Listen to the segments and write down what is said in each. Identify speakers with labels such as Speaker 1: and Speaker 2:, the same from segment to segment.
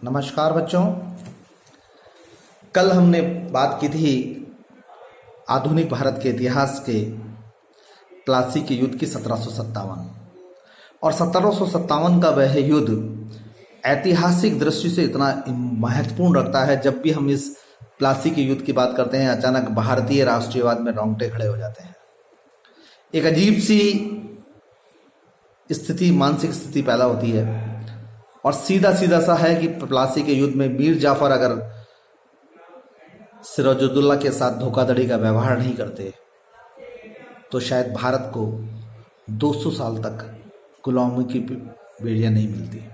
Speaker 1: नमस्कार बच्चों। कल हमने बात की थी आधुनिक भारत के इतिहास के प्लासी के युद्ध की 1757। और 1757 का वह युद्ध ऐतिहासिक दृष्टि से इतना महत्वपूर्ण रखता है। जब भी हम इस प्लासी के युद्ध की बात करते हैं, अचानक भारतीय राष्ट्रीयवाद में रोंगटे खड़े हो जाते हैं। एक अजीब सी स्थिति, मानसिक स्थिति पैदा होती है। और सीधा सीधा सा है कि प्लासी के युद्ध में मीर जाफर अगर सिराजुद्दौला के साथ धोखाधड़ी का व्यवहार नहीं करते तो शायद भारत को 200 साल तक गुलामी की बेड़ियां नहीं मिलती।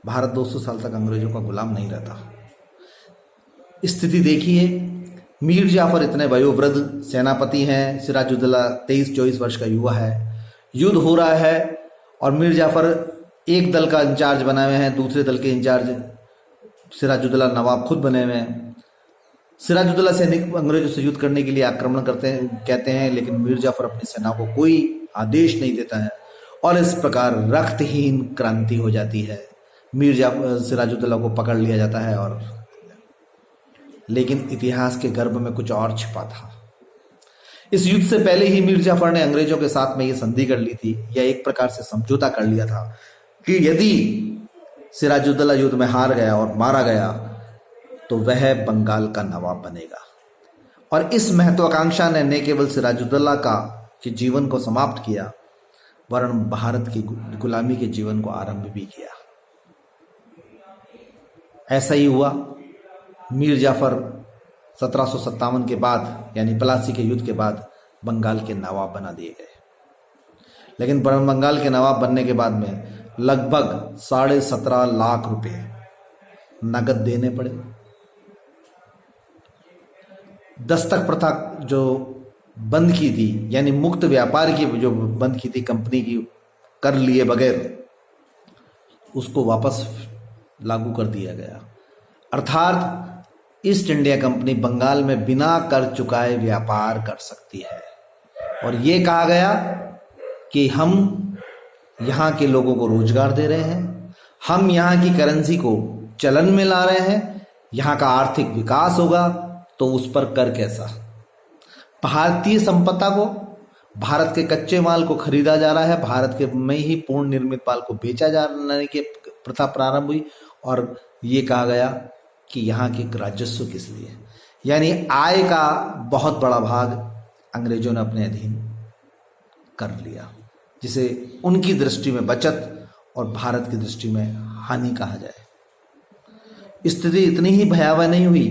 Speaker 1: भारत 200 साल तक अंग्रेजों का गुलाम नहीं रहता। स्थिति देखिए, मीर जाफर इतने वयोवृद्ध सेनापति हैं, सिराजुद्दौला 23-24 वर्ष का युवा है। युद्ध हो रहा है और मीर जाफर एक दल का इंचार्ज बने हुए हैं, दूसरे दल के इंचार्ज सिराजुद्दौला नवाब खुद बने हुए हैं। सिराजुद्दौला सैनिक अंग्रेजों से युद्ध करने के लिए आक्रमण करते हैं कहते हैं, लेकिन मीर जाफर अपनी सेना को कोई आदेश नहीं देता है और इस प्रकार रक्तहीन क्रांति हो जाती है। सिराजुद्दौला को पकड़ लिया जाता है। और लेकिन इतिहास के गर्भ में कुछ और छिपा था। इस युद्ध से पहले ही मीर जाफर ने अंग्रेजों के साथ में ये संधि कर ली थी, या एक प्रकार से समझौता कर लिया था कि यदि सिराजुद्दौला युद्ध में हार गया और मारा गया तो वह बंगाल का नवाब बनेगा। और इस महत्वाकांक्षा ने न केवल सिराजुद्दौला के जीवन को समाप्त किया, वरन भारत की गुलामी के जीवन को आरंभ भी किया। ऐसा ही हुआ। मीर जाफर 1757 के बाद, यानी प्लासी के युद्ध के बाद, बंगाल के नवाब बना दिए गए। लेकिन बंगाल के नवाब बनने के बाद में लगभग 17.5 लाख रुपए नगद देने पड़े। दस्तक प्रथा जो बंद की थी, यानी मुक्त व्यापार की जो बंद की थी कंपनी की कर लिए बगैर, उसको वापस लागू कर दिया गया। अर्थात ईस्ट इंडिया कंपनी बंगाल में बिना कर चुकाए व्यापार कर सकती है। और यह कहा गया कि हम यहाँ के लोगों को रोजगार दे रहे हैं, हम यहाँ की करेंसी को चलन में ला रहे हैं, यहाँ का आर्थिक विकास होगा, तो उस पर कर कैसा? भारतीय संपदा को, भारत के कच्चे माल को खरीदा जा रहा है, भारत के में ही पूर्ण निर्मित माल को बेचा जाने की प्रथा प्रारंभ हुई। और ये कहा गया कि यहाँ के राजस्व किस लिए, यानी आय का बहुत बड़ा भाग अंग्रेजों ने अपने अधीन कर लिया, जिसे उनकी दृष्टि में बचत और भारत की दृष्टि में हानि कहा जाए। स्थिति इतनी ही भयावह नहीं हुई।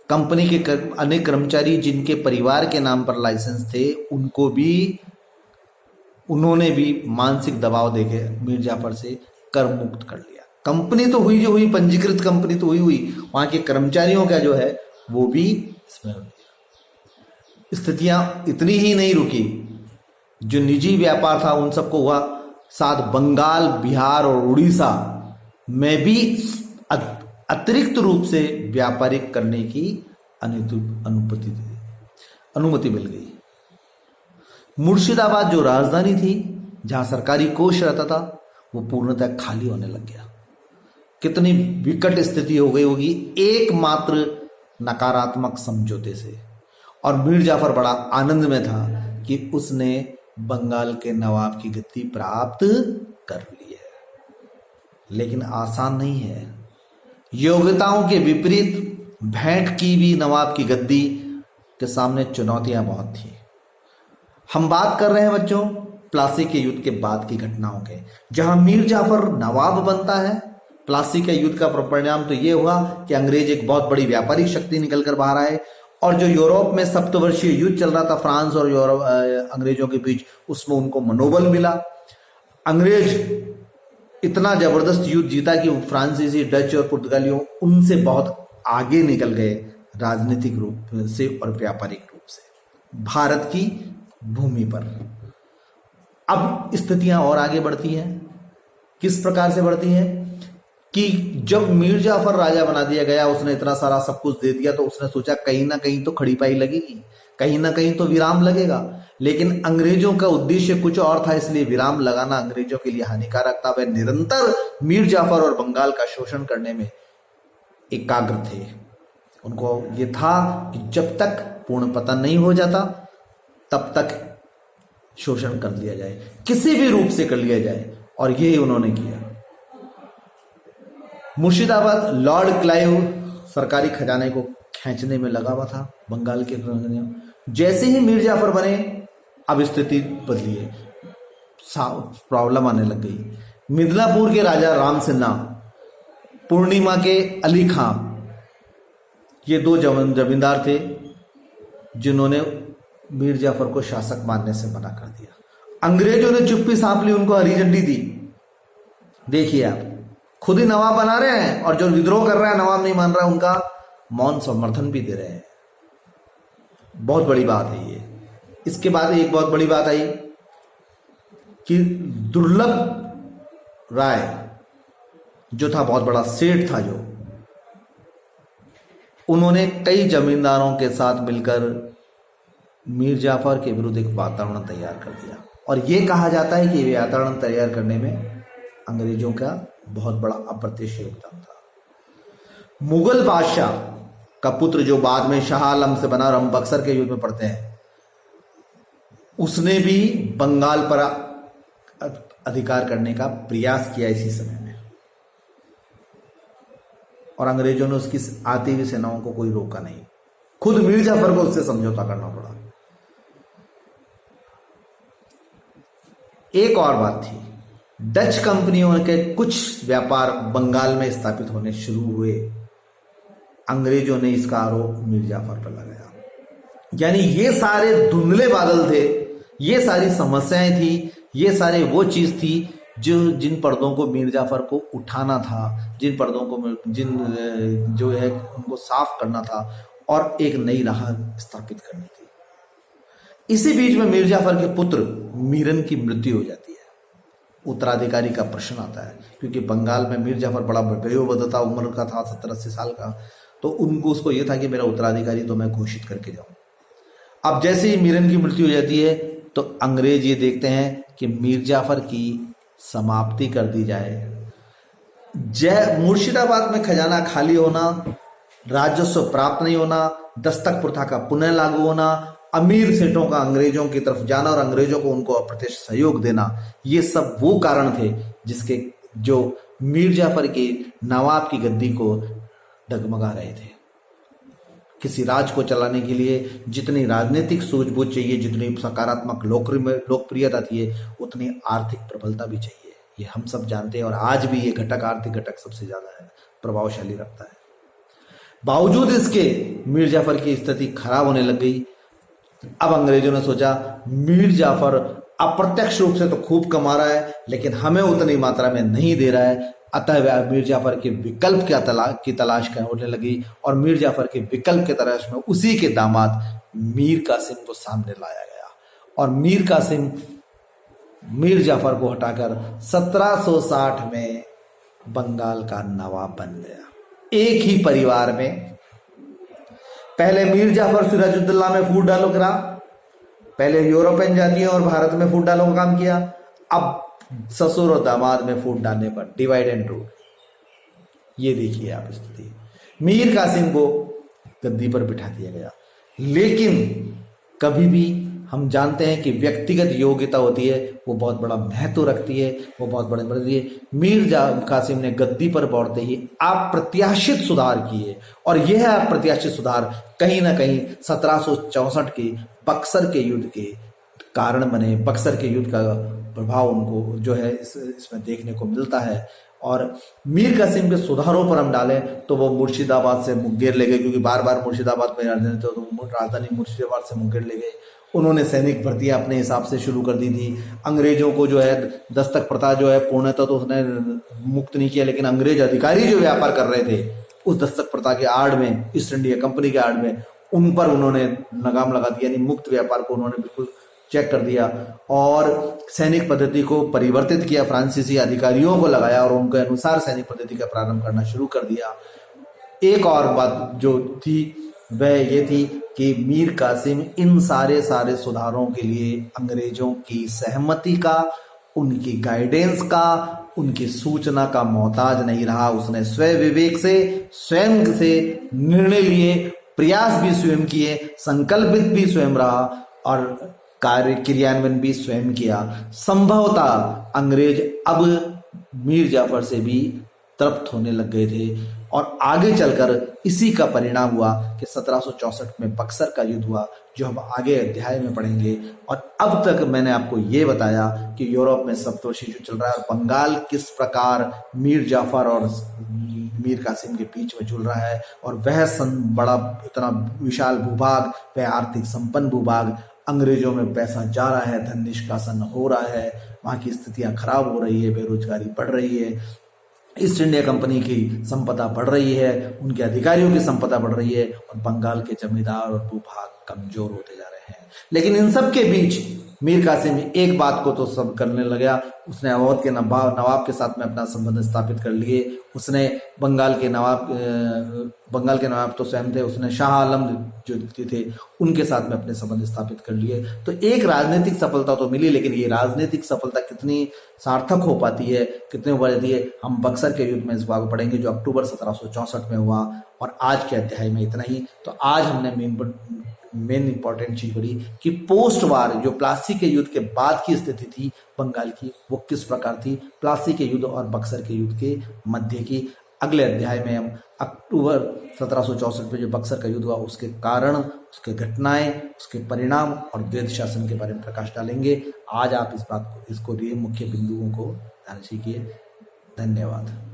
Speaker 1: कंपनी के अनेक कर्मचारी जिनके परिवार के नाम पर लाइसेंस थे, उन्होंने भी मानसिक दबाव देके मीर जाफर से कर मुक्त कर लिया। कंपनी तो हुई जो हुई, पंजीकृत कंपनी तो हुई, वहां के कर्मचारियों का जो है वो भी इसमें हो गया। स्थितियां इतनी ही नहीं रुकी, जो निजी व्यापार था उन सबको हुआ, साथ बंगाल, बिहार और उड़ीसा में भी अतिरिक्त रूप से व्यापारिक करने की अनुमति मिल गई। मुर्शिदाबाद जो राजधानी थी, जहां सरकारी कोष रहता था, वो पूर्णतः खाली होने लग गया। कितनी विकट स्थिति हो गई होगी एकमात्र नकारात्मक समझौते से। और मीर जाफर बड़ा आनंद में था कि उसने बंगाल के नवाब की गद्दी प्राप्त कर ली है। लेकिन आसान नहीं है। योग्यताओं के विपरीत भेंट की भी नवाब की गद्दी के सामने चुनौतियां बहुत थी। हम बात कर रहे हैं बच्चों प्लासी के युद्ध के बाद की घटनाओं के, जहां मीर जाफर नवाब बनता है। प्लासी के युद्ध का परिणाम तो यह हुआ कि अंग्रेज एक बहुत बड़ी व्यापारिक शक्ति निकलकर बाहर आए। और जो यूरोप में सप्तवर्षीय युद्ध चल रहा था फ्रांस और अंग्रेजों के बीच, उसमें उनको मनोबल मिला। अंग्रेज इतना जबरदस्त युद्ध जीता कि फ्रांसीसी, डच और पुर्तगालियों उनसे बहुत आगे निकल गए राजनीतिक रूप से और व्यापारिक रूप से भारत की भूमि पर। अब स्थितियां और आगे बढ़ती हैं। किस प्रकार से बढ़ती हैं कि जब मीर जाफर राजा बना दिया गया, उसने इतना सारा सब कुछ दे दिया, तो उसने सोचा कहीं ना कहीं तो खड़ी पाई लगेगी, कहीं ना कहीं तो विराम लगेगा। लेकिन अंग्रेजों का उद्देश्य कुछ और था, इसलिए विराम लगाना अंग्रेजों के लिए हानिकारक था। वे निरंतर मीर जाफर और बंगाल का शोषण करने में एकाग्र थे। उनको ये था कि जब तक पूर्ण पतन नहीं हो जाता तब तक शोषण कर लिया जाए, किसी भी रूप से कर लिया जाए, और यही उन्होंने किया। मुर्शिदाबाद लॉर्ड क्लाइव सरकारी खजाने को खींचने में लगा हुआ था बंगाल के। जैसे ही मीर जाफर बने अब स्थिति बदली है, प्रॉब्लम आने लग गई। मिदनापुर के राजा राम सिन्हा, पूर्णिमा के अली खां, ये दो जमींदार थे जिन्होंने मीर जाफर को शासक मानने से मना कर दिया। अंग्रेजों ने चुप्पी साध ली, उनको हरी झंडी दी। देखिए आप, खुद ही नवाब बना रहे हैं और जो विद्रोह कर रहा है, नवाब नहीं मान रहा, उनका मौन समर्थन भी दे रहे हैं। बहुत बड़ी बात है ये। इसके बाद एक बहुत बड़ी बात आई कि दुर्लभ राय जो था, बहुत बड़ा सेठ था, जो उन्होंने कई जमींदारों के साथ मिलकर मीर जाफर के विरुद्ध एक वातावरण तैयार कर दिया। और यह कहा जाता है कि ये वातावरण तैयार करने में अंग्रेजों का बहुत बड़ा अप्रत्यक्ष योगदान था। मुगल बादशाह का पुत्र जो बाद में शाह आलम से बना और हम बक्सर के युद्ध में पढ़ते हैं, उसने भी बंगाल पर अधिकार करने का प्रयास किया इसी समय में, और अंग्रेजों ने उसकी आती हुई सेनाओं को कोई रोका नहीं। खुद मीर जाफर को उससे समझौता करना पड़ा। एक और बात थी, डच कंपनियों के कुछ व्यापार बंगाल में स्थापित होने शुरू हुए। अंग्रेजों ने इसका आरोप मीर जाफर पर लगाया। यानी ये सारे धुंधले बादल थे, ये सारी समस्याएं थी, ये सारे वो चीज थी जिन पर्दों को मीर जाफर को उठाना था, जिन पर्दों को जो है उनको साफ करना था और एक नई राह स्थापित करनी थी। इसी बीच में मीर जाफर के पुत्र मीरन की मृत्यु हो जाती है। उत्तराधिकारी का प्रश्न आता है, क्योंकि बंगाल में मीर जाफर बड़ा वयोवृद्ध था, उम्र का था 70-80 साल का, तो उसको यह था कि मेरा उत्तराधिकारी तो मैं घोषित करके जाऊं। अब जैसे ही मीरन की मृत्यु हो जाती है तो अंग्रेज ये देखते हैं कि मीर जाफर की समाप्ति कर दी जाए। मुर्शिदाबाद में खजाना खाली होना, राजस्व प्राप्त नहीं होना, दस्तक प्रथा का पुनः लागू होना, अमीर सेठों का अंग्रेजों की तरफ जाना और अंग्रेजों को उनको अप्रत्यक्ष सहयोग देना, ये सब वो कारण थे जिसके जो मीर जाफर के नवाब की गद्दी को डगमगा रहे थे। किसी राज को चलाने के लिए जितनी राजनीतिक सूझबूझ चाहिए, जितनी सकारात्मक लोकप्रियता चाहिए, उतनी आर्थिक प्रबलता भी चाहिए। ये हम सब जानते हैं, और आज भी ये घटक, आर्थिक घटक सबसे ज्यादा है, प्रभावशाली रखता है। बावजूद इसके मीर जाफर की स्थिति खराब होने लग गई। अब अंग्रेजों ने सोचा, मीर जाफर अप्रत्यक्ष रूप से तो खूब कमा रहा है, लेकिन हमें उतनी मात्रा में नहीं दे रहा है, अतः वे मीर जाफर के विकल्प की तलाश होने लगी। और मीर जाफर के विकल्प के तलाश में उसी के दामाद मीर कासिम को सामने लाया गया, और मीर कासिम मीर जाफर को हटाकर 1760 में बंगाल का नवाब बन गया। एक ही परिवार में पहले मीर जाफर सिराजुद्दौला में फूट डालो करा, पहले यूरोपियन जातियों और भारत में फूट डालो का काम किया, अब ससुर और दामाद में फूट डालने पर डिवाइड एंड रूल। ये देखिए आप स्थिति। मीर कासिम को गद्दी पर बिठा दिया गया, लेकिन कभी भी हम जानते हैं कि व्यक्तिगत योग्यता होती है, वो बहुत बड़ा महत्व रखती है, वो बहुत बड़े बढ़ती है। मीर कासिम ने गद्दी पर बैठते ही अप्रत्याशित सुधार किए, और यह अप्रत्याशित सुधार कहीं ना कहीं 1764 के बक्सर के युद्ध के कारण बने। बक्सर के युद्ध का प्रभाव उनको जो है इसमें देखने को मिलता है। और मीर कासिम के सुधारों पर हम डालें तो वो मुर्शिदाबाद से मुंगेर ले गए, क्योंकि बार बार मुर्शिदाबाद में राजधानी थे, तो राजधानी मुर्शिदाबाद से मुंगेर ले गए। उन्होंने सैनिक भर्तियां अपने हिसाब से शुरू कर दी थी। अंग्रेजों को जो है दस्तक प्रथा जो है पूर्णतः तो उसने मुक्त नहीं किया, लेकिन अंग्रेज अधिकारी जो व्यापार कर रहे थे उस दस्तक प्रथा के आड़ में, ईस्ट इंडिया कंपनी के आड़ में, उन पर उन्होंने लगाम लगा दिया। यानी मुक्त व्यापार को उन्होंने बिल्कुल चेक कर दिया और सैनिक पद्धति को परिवर्तित किया, फ्रांसीसी अधिकारियों को लगाया और उनके अनुसार सैनिक पद्धति का प्रारंभ करना शुरू कर दिया। एक और बात जो थी वह ये थी कि मीर कासिम इन सारे सुधारों के लिए अंग्रेजों की सहमति का, उनकी गाइडेंस का, उनकी सूचना का मोहताज नहीं रहा। उसने स्वयं विवेक से, स्वयं से निर्णय लिए, प्रयास भी स्वयं किए, संकल्पित भी स्वयं रहा और कार्य क्रियान्वयन भी स्वयं किया। संभवतः अंग्रेज अब मीर जाफर से भी तृप्त होने लग गए थे और आगे चलकर इसी का परिणाम हुआ कि 1764 में बक्सर का युद्ध हुआ, जो हम आगे अध्याय में पढ़ेंगे। और अब तक मैंने आपको ये बताया कि यूरोप में सप्तवर्षीय युद्ध चल रहा है और बंगाल किस प्रकार मीर जाफर और मीर कासिम के बीच में झूल रहा है, और वह बड़ा इतना विशाल भूभाग, वह आर्थिक संपन्न भूभाग, अंग्रेजों में पैसा जा रहा है, धन निष्कासन हो रहा है, वहां की स्थितियां खराब हो रही है, बेरोजगारी बढ़ रही है, ईस्ट इंडिया कंपनी की संपदा बढ़ रही है, उनके अधिकारियों की संपदा बढ़ रही है और बंगाल के जमींदार और भूभाग कमजोर होते जा रहे हैं। लेकिन इन सब के बीच मीर कासिम एक बात को तो सब करने लगा, उसने अवध के नवाब के साथ में अपना संबंध स्थापित कर लिए। उसने बंगाल के नवाब तो स्वयं थे, उसने शाह आलम जो थे उनके साथ में अपने संबंध स्थापित कर लिए। तो एक राजनीतिक सफलता तो मिली, लेकिन ये राजनीतिक सफलता कितनी सार्थक हो पाती है, कितने हो पाती है, हम बक्सर के युद्ध में इस बात को पढ़ेंगे जो अक्टूबर 1764 में हुआ। और आज के अध्याय में इतना ही। तो आज हमने मेन इंपॉर्टेंट चीज पढ़ी कि पोस्ट वार, जो प्लासी के युद्ध के बाद की स्थिति थी बंगाल की, वो किस प्रकार थी, प्लासी के युद्ध और बक्सर के युद्ध के मध्य की। अगले अध्याय में हम अक्टूबर 1764 में जो बक्सर का युद्ध हुआ उसके कारण, उसके घटनाएं, उसके परिणाम और द्वैध शासन के बारे में प्रकाश डालेंगे। आज आप इसको लिए मुख्य बिंदुओं को ध्यान सीखिए। धन्यवाद।